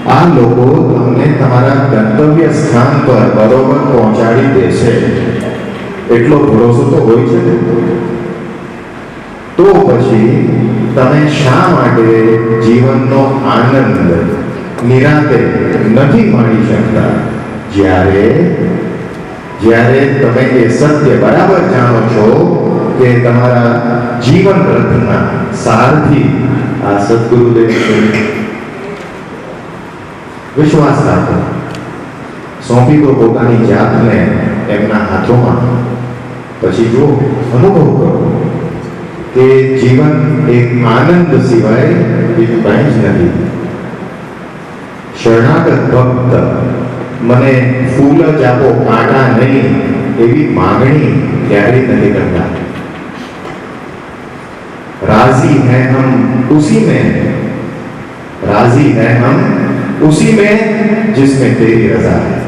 આ લોકો તમને તમારા ગંતવ્ય સ્થાન પર બરોબર પહોંચાડી દેશે એટલો ભરોસો તો હોય છે ને. તો પછી તમે શા માટે જીવનનો આનંદ નિરાંતે નથી માણી શકતા? જ્યારે તમે એ સત્ય બરાબર જાણો છો કે તમારા જીવન રથના સારથી આ સદગુરુદેવ છે. વિશ્વાસ રાખો, સોંપી દો પોતાની જાતને એમના હાથોમાં. પછી જો અનુભવ કરો કે જીવન એક આનંદ સિવાય બીજું કંઈ જ નથી. શરણાગત ભક્ત મને ફૂલ જ આપો, કાંટા નહીં, એવી માગણી ક્યારેય નથી કરતા. राजी हैं हम उसी में, राजी हैं हम उसी में जिसमें तेरी रजा है.